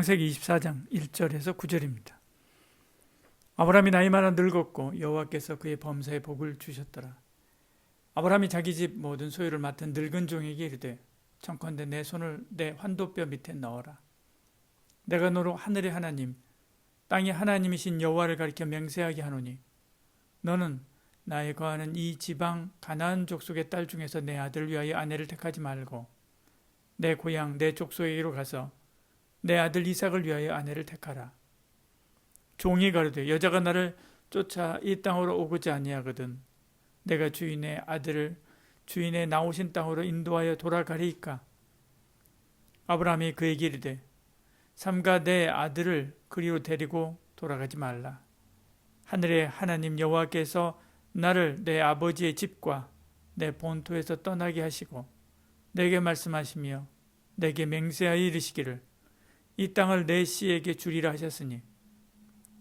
창세기 24장 1절에서 9절입니다. 아브라함이 나이 많아 늙었고 여호와께서 그의 범사에 복을 주셨더라. 아브라함이 자기 집 모든 소유를 맡은 늙은 종에게 이르되 청컨대 내 손을 내 환도뼈 밑에 넣어라. 내가 너로 하늘의 하나님 땅의 하나님이신 여호와를 가리켜 맹세하게 하노니 너는 나의 거하는 이 지방 가나안 족속의 딸 중에서 내 아들을 위하여 아내를 택하지 말고 내 고향 내 족속에게로 가서 내 아들 이삭을 위하여 아내를 택하라. 종이 가로되 여자가 나를 쫓아 이 땅으로 오고자 아니하거든 내가 주인의 아들을 주인의 나오신 땅으로 인도하여 돌아가리이까. 아브라함이 그에게 이르되 삼가 내 아들을 그리로 데리고 돌아가지 말라. 하늘의 하나님 여호와께서 나를 내 아버지의 집과 내 본토에서 떠나게 하시고 내게 말씀하시며 내게 맹세하여 이르시기를 이 땅을 내 씨에게 주리라 하셨으니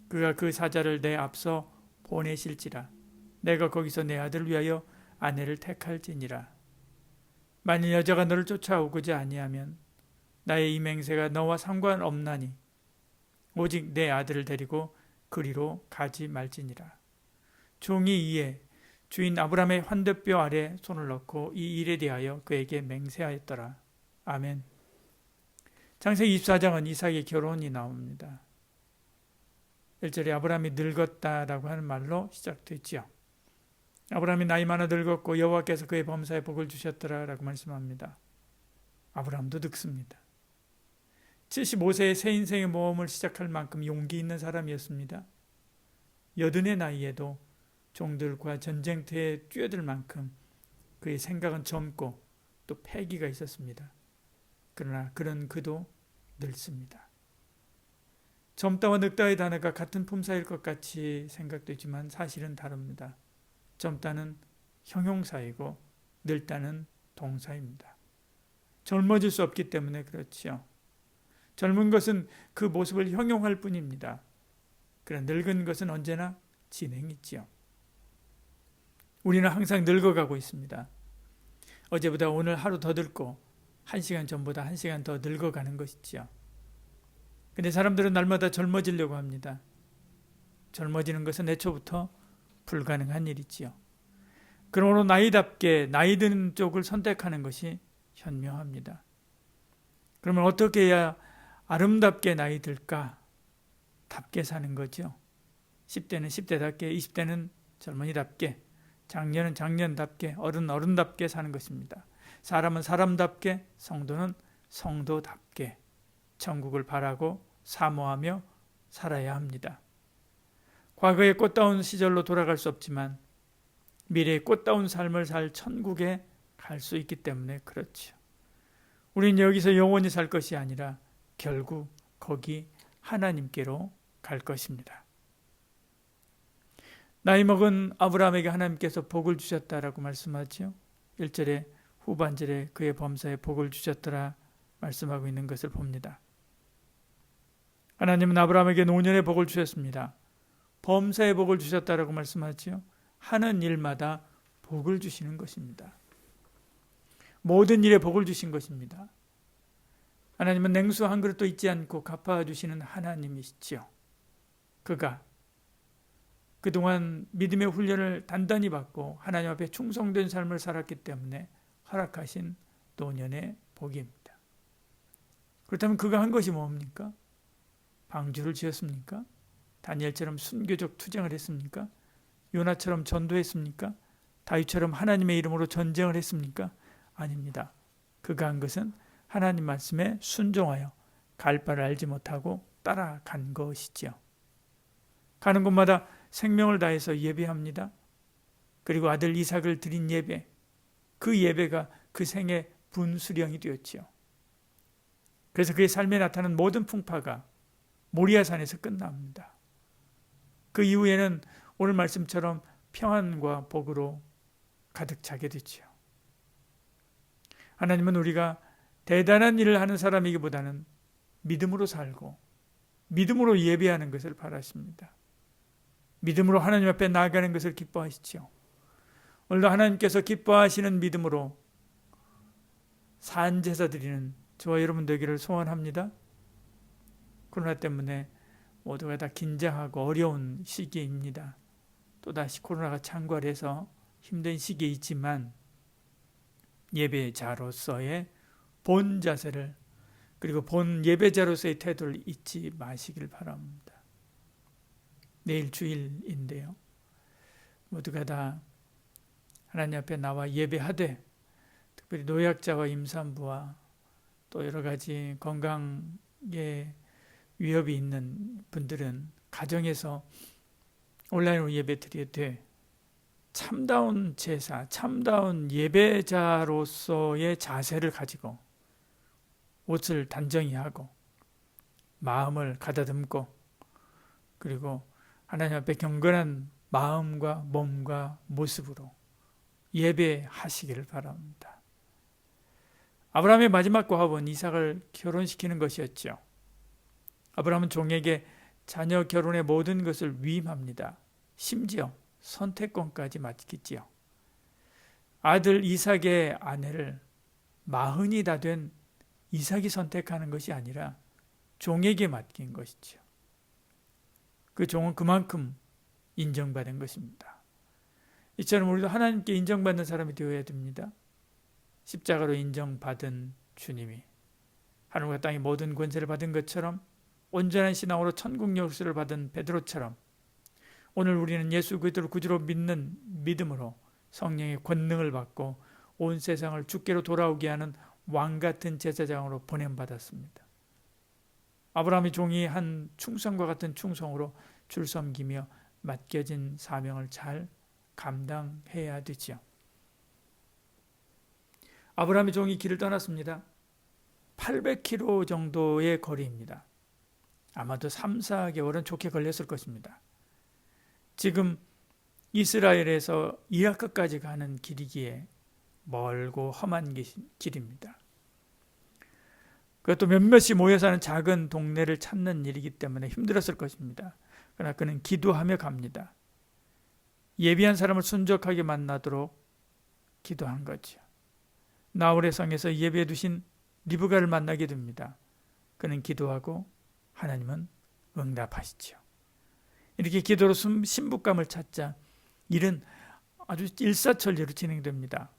그가 그 사자를 내 앞서 보내실지라. 내가 거기서 내 아들을 위하여 아내를 택할지니라. 만일 여자가 너를 쫓아오고자 아니하면 나의 이 맹세가 너와 상관없나니 오직 내 아들을 데리고 그리로 가지 말지니라. 종이 이에 주인 아브라함의 환도뼈 아래 손을 넣고 이 일에 대하여 그에게 맹세하였더라. 아멘. 창세기 24장은 이삭의 결혼이 나옵니다. 1절에 아브라함이 늙었다라고 하는 말로 시작되지요. 아브라함이 나이 많아 늙었고 여호와께서 그의 범사에 복을 주셨더라라고 말씀합니다. 아브라함도 늙습니다. 75세의 새 인생의 모험을 시작할 만큼 용기 있는 사람이었습니다. 80의 나이에도 종들과 전쟁터에 뛰어들 만큼 그의 생각은 젊고 또 패기가 있었습니다. 그러나 그런 그도 늙습니다. 젊다와 늙다의 단어가 같은 품사일 것 같이 생각되지만 사실은 다릅니다. 젊다는 형용사이고 늙다는 동사입니다. 젊어질 수 없기 때문에 그렇지요. 젊은 것은 그 모습을 형용할 뿐입니다. 그러나 늙은 것은 언제나 진행이지요. 우리는 항상 늙어가고 있습니다. 어제보다 오늘 하루 더 늙고 1시간 전보다 1시간 더 늙어가는 것이지요. 근데 사람들은 날마다 젊어지려고 합니다. 젊어지는 것은 애초부터 불가능한 일이지요. 그러므로 나이답게 나이 드는 쪽을 선택하는 것이 현명합니다. 그러면 어떻게 해야 아름답게 나이 들까? 답게 사는 거죠. 10대는 10대답게, 20대는 젊은이답게, 장년은 장년답게, 어른답게 사는 것입니다. 사람은 사람답게, 성도는 성도답게 천국을 바라고 사모하며 살아야 합니다. 과거의 꽃다운 시절로 돌아갈 수 없지만 미래의 꽃다운 삶을 살 천국에 갈 수 있기 때문에 그렇죠. 우리는 여기서 영원히 살 것이 아니라 결국 거기 하나님께로 갈 것입니다. 나이 먹은 아브라함에게 하나님께서 복을 주셨다라고 말씀하죠. 1절에 후반절에 그의 범사에 복을 주셨더라 말씀하고 있는 것을 봅니다. 하나님은 아브라함에게 노년의 복을 주셨습니다. 범사의 복을 주셨다라고 말씀하죠. 하는 일마다 복을 주시는 것입니다. 모든 일에 복을 주신 것입니다. 하나님은 냉수 한 그릇도 잊지 않고 갚아주시는 하나님이시지요. 그가 그동안 믿음의 훈련을 단단히 받고 하나님 앞에 충성된 삶을 살았기 때문에 허락하신 노년의 복입니다. 그렇다면 그가 한 것이 뭡니까? 방주를 지었습니까? 다니엘처럼 순교적 투쟁을 했습니까? 요나처럼 전도했습니까? 다윗처럼 하나님의 이름으로 전쟁을 했습니까? 아닙니다. 그가 한 것은 하나님 말씀에 순종하여 갈 바를 알지 못하고 따라간 것이지요. 가는 곳마다 생명을 다해서 예배합니다. 그리고 아들 이삭을 드린 예배, 그 예배가 그 생의 분수령이 되었지요. 그래서 그의 삶에 나타난 모든 풍파가 모리아산에서 끝납니다. 그 이후에는 오늘 말씀처럼 평안과 복으로 가득 차게 되지요. 하나님은 우리가 대단한 일을 하는 사람이기보다는 믿음으로 살고 믿음으로 예배하는 것을 바라십니다. 믿음으로 하나님 앞에 나아가는 것을 기뻐하시죠. 오늘도 하나님께서 기뻐하시는 믿음으로 산제사 드리는 저와 여러분 되기를 소원합니다. 코로나 때문에 모두가 다 긴장하고 어려운 시기입니다. 또다시 코로나가 창궐해서 힘든 시기에 있지만 예배자로서의 본 자세를 그리고 본 예배자로서의 태도를 잊지 마시길 바랍니다. 내일 주일인데요. 모두가 다 하나님 앞에 나와 예배하되 특별히 노약자와 임산부와 또 여러 가지 건강에 위협이 있는 분들은 가정에서 온라인으로 예배 드리되 참다운 제사, 참다운 예배자로서의 자세를 가지고 옷을 단정히 하고 마음을 가다듬고 그리고 하나님 앞에 경건한 마음과 몸과 모습으로 예배하시기를 바랍니다. 아브라함의 마지막 고합은 이삭을 결혼시키는 것이었죠. 아브라함은 종에게 자녀 결혼의 모든 것을 위임합니다. 심지어 선택권까지 맡기지요. 아들 이삭의 아내를 마흔이 다 된 이삭이 선택하는 것이 아니라 종에게 맡긴 것이죠. 그 종은 그만큼 인정받은 것입니다. 이처럼 우리도 하나님께 인정받는 사람이 되어야 됩니다. 십자가로 인정받은 주님이 하늘과 땅의 모든 권세를 받은 것처럼 온전한 신앙으로 천국 열쇠를 받은 베드로처럼 오늘 우리는 예수 그리스도를 구주로 믿는 믿음으로 성령의 권능을 받고 온 세상을 주께로 돌아오게 하는 왕 같은 제사장으로 보냄받았습니다. 아브라함의 종이 한 충성과 같은 충성으로 줄 섬기며 맡겨진 사명을 잘 감당해야 되지요. 아브라함의 종이 길을 떠났습니다. 800km 정도의 거리입니다. 아마도 3, 4개월은 좋게 걸렸을 것입니다. 지금 이스라엘에서 이라크까지 가는 길이기에 멀고 험한 길입니다. 그것도 몇몇이 모여 사는 작은 동네를 찾는 일이기 때문에 힘들었을 것입니다. 그러나 그는 기도하며 갑니다. 예비한 사람을 순적하게 만나도록 기도한 거죠. 나홀의 성에서 예배해 두신 리브가를 만나게 됩니다. 그는 기도하고 하나님은 응답하시죠. 이렇게 기도로 신부감을 찾자 일은 아주 일사천리로 진행됩니다.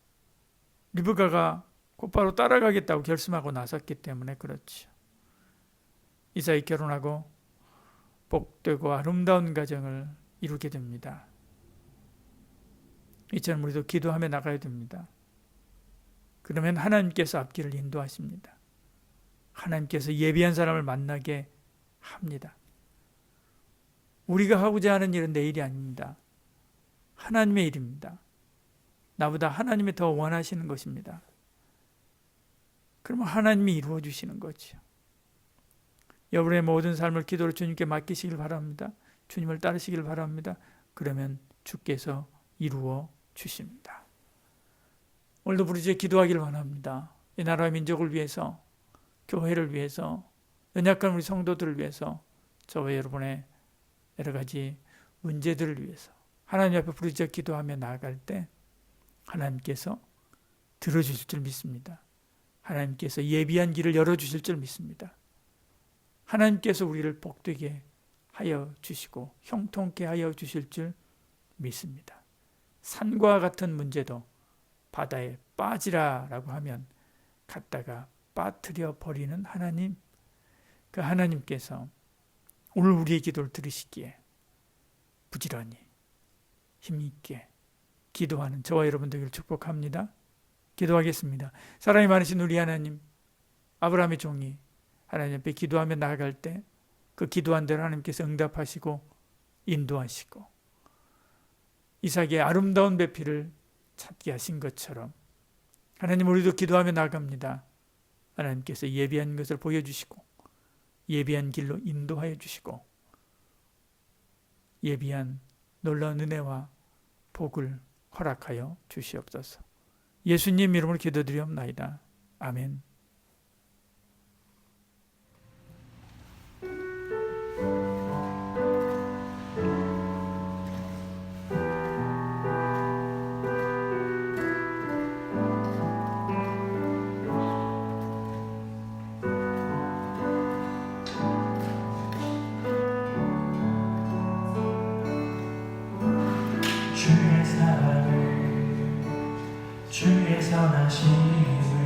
리브가가 곧바로 따라가겠다고 결심하고 나섰기 때문에 그렇죠. 이삭이 결혼하고 복되고 아름다운 가정을 이루게 됩니다. 이처럼 우리도 기도하며 나가야 됩니다. 그러면 하나님께서 앞길을 인도하십니다. 하나님께서 예비한 사람을 만나게 합니다. 우리가 하고자 하는 일은 내 일이 아닙니다. 하나님의 일입니다. 나보다 하나님이 더 원하시는 것입니다. 그러면 하나님이 이루어 주시는 거죠. 여러분의 모든 삶을 기도로 주님께 맡기시길 바랍니다. 주님을 따르시길 바랍니다. 그러면 주께서 이루어 주십니다. 오늘도 부르짖어 기도하기를 원합니다. 이 나라의 민족을 위해서, 교회를 위해서, 연약한 우리 성도들을 위해서, 저와 여러분의 여러 가지 문제들을 위해서 하나님 앞에 부르짖어 기도하며 나아갈 때 하나님께서 들어주실 줄 믿습니다. 하나님께서 예비한 길을 열어주실 줄 믿습니다. 하나님께서 우리를 복되게 하여 주시고 형통케 하여 주실 줄 믿습니다. 산과 같은 문제도 바다에 빠지라라고 하면 갔다가 빠뜨려 버리는 하나님, 그 하나님께서 오늘 우리의 기도를 들으시기에 부지런히 힘있게 기도하는 저와 여러분 되기를 축복합니다. 기도하겠습니다. 사랑이 많으신 우리 하나님, 아브라함의 종이 하나님 앞에 기도하며 나아갈 때 그 기도한 대로 하나님께서 응답하시고 인도하시고 이삭의 아름다운 배필을 찾게 하신 것처럼 하나님, 우리도 기도하며 나아갑니다. 하나님께서 예비한 것을 보여주시고 예비한 길로 인도하여 주시고 예비한 놀라운 은혜와 복을 허락하여 주시옵소서. 예수님 이름으로 기도드리옵나이다. 아멘. 주의 선하심을